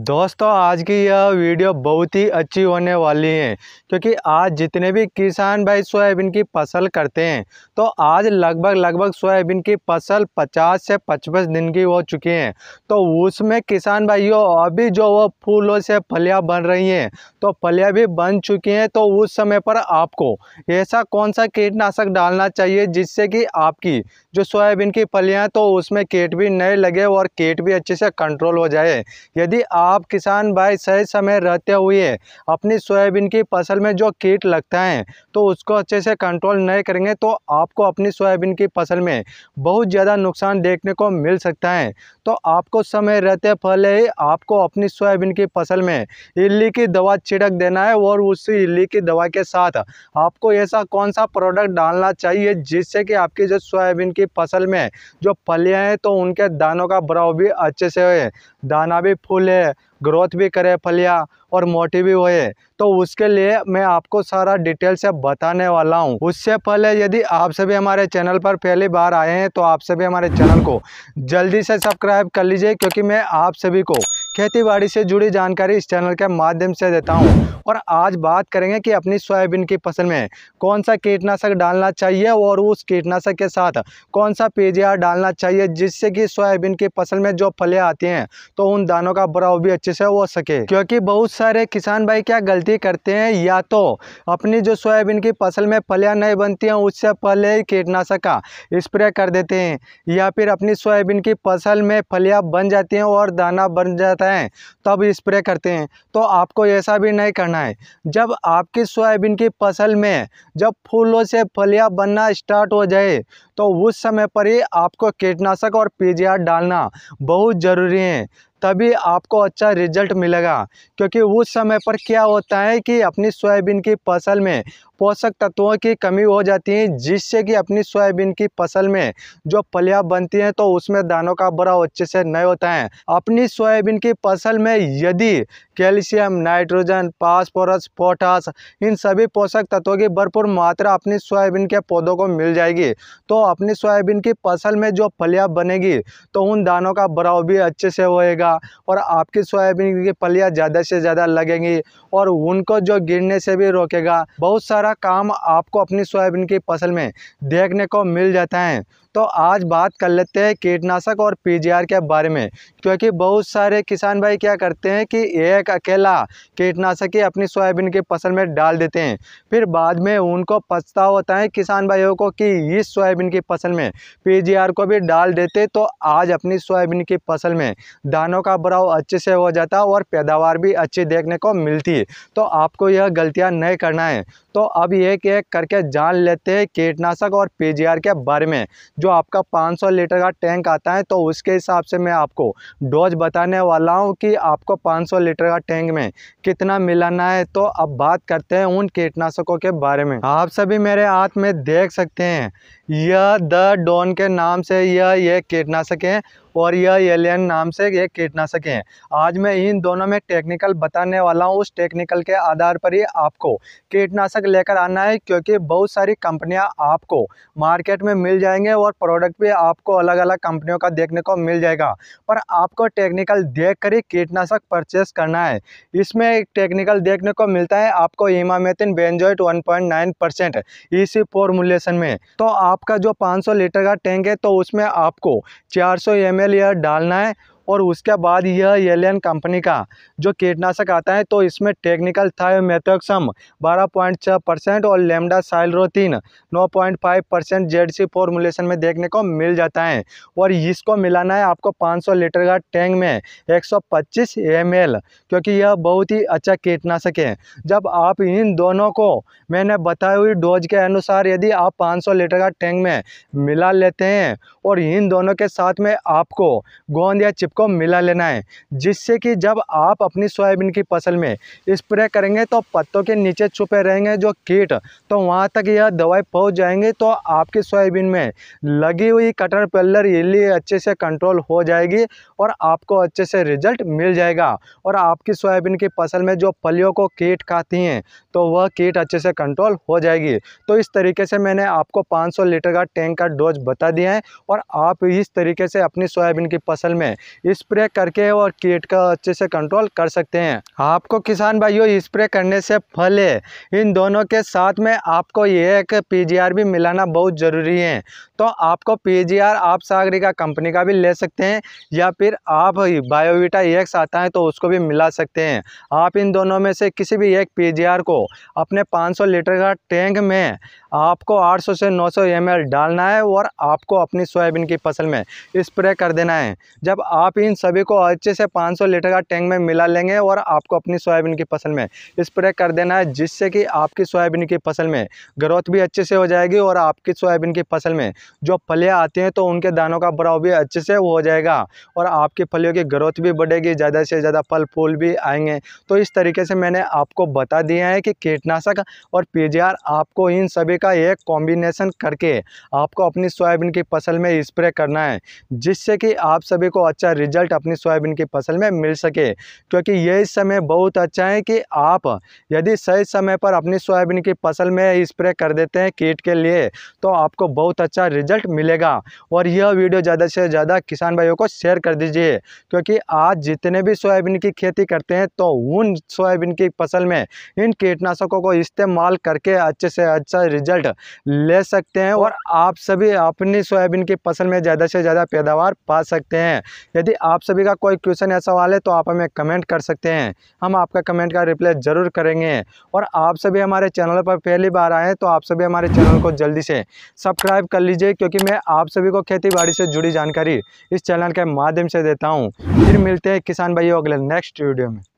दोस्तों आज की यह वीडियो बहुत ही अच्छी होने वाली है क्योंकि आज जितने भी किसान भाई सोयाबीन की फसल करते हैं तो आज लगभग सोयाबीन की फसल 50 से 55 दिन की हो चुकी हैं। तो उसमें किसान भाइयों अभी जो वो फूलों से फलियां बन रही हैं तो फलियां भी बन चुकी हैं। तो उस समय पर आपको ऐसा कौन सा कीटनाशक डालना चाहिए जिससे कि आपकी जो सोयाबीन की फलियां हैं तो उसमें कीट भी नहीं लगे और कीट भी अच्छे से कंट्रोल हो जाए। यदि आप किसान भाई सही समय रहते हुए अपनी सोयाबीन की फसल में जो कीट लगता है तो उसको अच्छे से कंट्रोल नहीं करेंगे तो आपको अपनी सोयाबीन की फसल में बहुत ज़्यादा नुकसान देखने को मिल सकता है। तो आपको समय रहते पहले ही आपको अपनी सोयाबीन की फसल में इल्ली की दवा छिड़क देना है और उसी इल्ली की दवा के साथ आपको ऐसा कौन सा प्रोडक्ट डालना चाहिए जिससे कि आपकी जो सोयाबीन की फसल में जो फलियां हैं तो उनके दानों का भराव भी अच्छे से हो, दाना भी फूले, ग्रोथ भी करे फलियां और मोटी भी होए। तो उसके लिए मैं आपको सारा डिटेल से बताने वाला हूं। उससे पहले यदि आप सभी हमारे चैनल पर पहली बार आए हैं तो आप सभी हमारे चैनल को जल्दी से सब्सक्राइब कर लीजिए क्योंकि मैं आप सभी को खेतीबाड़ी से जुड़ी जानकारी इस चैनल के माध्यम से देता हूं। और आज बात करेंगे कि अपनी सोयाबीन की फसल में कौन सा कीटनाशक डालना चाहिए और उस कीटनाशक के साथ कौन सा पीजीआर डालना चाहिए जिससे कि सोयाबीन की फसल में जो फलियां आती हैं तो उन दानों का भराव भी अच्छे से हो सके। क्योंकि बहुत सारे किसान भाई क्या गलती करते हैं, या तो अपनी जो सोयाबीन की फसल में फलियां नहीं बनती हैं उससे पहले ही कीटनाशक का स्प्रे कर देते हैं, या फिर अपनी सोयाबीन की फसल में फलियां बन जाती हैं और दाना बन जाता है तब स्प्रे करते हैं। तो आपको ऐसा भी नहीं करना है। जब आपकी सोयाबीन की फसल में जब फूलों से फलियां बनना स्टार्ट हो जाए तो उस समय पर ही आपको कीटनाशक और पीजीआर डालना बहुत ज़रूरी है, तभी आपको अच्छा रिजल्ट मिलेगा। क्योंकि उस समय पर क्या होता है कि अपनी सोयाबीन की फसल में पोषक तत्वों की कमी हो जाती है जिससे कि अपनी सोयाबीन की फसल में जो फलियां बनती हैं तो उसमें दानों का भराव अच्छे से नहीं होता है। अपनी सोयाबीन की फसल में यदि कैल्शियम, नाइट्रोजन, फास्फोरस, पोटास इन सभी पोषक तत्वों की भरपूर मात्रा अपनी सोयाबीन के पौधों को मिल जाएगी तो अपनी सोयाबीन की फसल में जो फलियां बनेगी तो उन दानों का भराव भी अच्छे से होएगा और आपकी सोयाबीन की फलियां ज़्यादा से ज़्यादा लगेंगी और उनको जो गिरने से भी रोकेगा। बहुत सारा काम आपको अपनी सोयाबीन की फसल में देखने को मिल जाता है। तो आज बात कर लेते हैं कीटनाशक और पीजीआर के बारे में, क्योंकि बहुत सारे किसान भाई क्या करते हैं कि एक अकेला कीटनाशक ही अपनी सोयाबीन की फसल में डाल देते हैं, फिर बाद में उनको पछतावा होता है किसान भाइयों को कि इस सोयाबीन की फसल में पीजीआर को भी डाल देते तो आज अपनी सोयाबीन की फसल में दानों का भराव अच्छे से हो जाता और पैदावार भी अच्छी देखने को मिलती। तो आपको यह गलतियां नहीं करना है। तो अब एक एक करके जान लेते हैं कीटनाशक और पीजीआर के बारे में। जो आपका 500 लीटर का टैंक आता है तो उसके हिसाब से मैं आपको डोज बताने वाला हूं कि आपको 500 लीटर का टैंक में कितना मिलाना है। तो अब बात करते हैं उन कीटनाशकों के बारे में। आप सभी मेरे हाथ में देख सकते हैं यह द डॉन के नाम से यह कीटनाशक है और यह एलियन नाम से ये कीटनाशक हैं। आज मैं इन दोनों में टेक्निकल बताने वाला हूँ। उस टेक्निकल के आधार पर ही आपको कीटनाशक लेकर आना है, क्योंकि बहुत सारी कंपनियां आपको मार्केट में मिल जाएंगे और प्रोडक्ट भी आपको अलग अलग कंपनियों का देखने को मिल जाएगा, पर आपको टेक्निकल देख कर ही कीटनाशक परचेस करना है। इसमें एक टेक्निकल देखने को मिलता है आपको इमामेथिन बेंजोएट 1.9% EC फॉर्मुलेशन में। तो आपका जो 500 लीटर का टैंक है तो उसमें आपको 400 ml यह डालना है। और उसके बाद यह एलियन कंपनी का जो कीटनाशक आता है तो इसमें टेक्निकल थायोमेथोक्सम 12.6% और लेमडा साइलरोथिन 9.5% ZC फॉर्मुलेशन में देखने को मिल जाता है। और इसको मिलाना है आपको 500 लीटर का टैंक में 125 ml, क्योंकि यह बहुत ही अच्छा कीटनाशक है। जब आप इन दोनों को मैंने बताई हुई डोज के अनुसार यदि आप 500 लीटर का टैंक में मिला लेते हैं और इन दोनों के साथ में आपको गोंद या चिप को मिला लेना है, जिससे कि जब आप अपनी सोयाबीन की फसल में स्प्रे करेंगे तो पत्तों के नीचे छुपे रहेंगे जो कीट, तो वहां तक यह दवाई पहुंच जाएंगे तो आपकी सोयाबीन में लगी हुई कटर पेलर इल्ली अच्छे से कंट्रोल हो जाएगी और आपको अच्छे से रिजल्ट मिल जाएगा। और आपकी सोयाबीन की फसल में जो फलियों को कीट खाती हैं तो वह कीट अच्छे से कंट्रोल हो जाएगी। तो इस तरीके से मैंने आपको 500 लीटर का टैंक का डोज बता दिया है और आप इस तरीके से अपनी सोयाबीन की फसल में स्प्रे करके और कीट का अच्छे से कंट्रोल कर सकते हैं। आपको किसान भाइयों स्प्रे करने से पहले इन दोनों के साथ में आपको ये एक पीजीआर भी मिलाना बहुत ज़रूरी है। तो आपको पीजीआर आप सागरिका कंपनी का भी ले सकते हैं या फिर आप बायोवीटा एक्स आता है तो उसको भी मिला सकते हैं। आप इन दोनों में से किसी भी एक पीजीआर को अपने 500 लीटर का टैंक में आपको 800 से 900 ml डालना है और आपको अपनी सोयाबीन की फसल में स्प्रे कर देना है। जब आप इन सभी को अच्छे से 500 लीटर का टैंक में मिला लेंगे और आपको अपनी सोयाबीन की फसल में स्प्रे कर देना है, जिससे कि आपकी सोयाबीन की फसल में ग्रोथ भी अच्छे से हो जाएगी और आपकी सोयाबीन की फसल में जो फलियाँ आती हैं तो उनके दानों का बढ़ाव भी अच्छे से हो जाएगा और आपकी फलियों की ग्रोथ भी बढ़ेगी, ज़्यादा से ज़्यादा फल फूल भी आएंगे। तो इस तरीके से मैंने आपको बता दिया है कि कीटनाशक और पीजीआर आपको इन सभी का एक कॉम्बिनेशन करके आपको अपनी सोयाबीन की फसल में स्प्रे करना है, जिससे कि आप सभी को अच्छा रिजल्ट अपनी सोयाबीन की फसल में मिल सके। क्योंकि यही समय बहुत अच्छा है कि आप यदि सही समय पर अपनी सोयाबीन की फसल में स्प्रे कर देते हैं कीट के लिए तो आपको बहुत अच्छा रिजल्ट मिलेगा। और यह वीडियो ज़्यादा से ज़्यादा किसान भाइयों को शेयर कर दीजिए, क्योंकि आज जितने भी सोयाबीन की खेती करते हैं तो उन सोयाबीन की फसल में इन कीटनाशकों को इस्तेमाल करके अच्छे से अच्छा रिजल्ट ले सकते हैं और आप सभी अपनी सोयाबीन की फसल में ज़्यादा से ज़्यादा पैदावार पा सकते हैं। यदि आप सभी का कोई क्वेश्चन या सवाल है तो आप हमें कमेंट कर सकते हैं, हम आपका कमेंट का रिप्लाई ज़रूर करेंगे। और आप सभी हमारे चैनल पर पहली बार आए तो आप सभी हमारे चैनल को जल्दी से सब्सक्राइब कर लीजिए, क्योंकि मैं आप सभी को खेती बाड़ी से जुड़ी जानकारी इस चैनल के माध्यम से देता हूँ। फिर मिलते हैं किसान भाइयों अगले नेक्स्ट वीडियो में।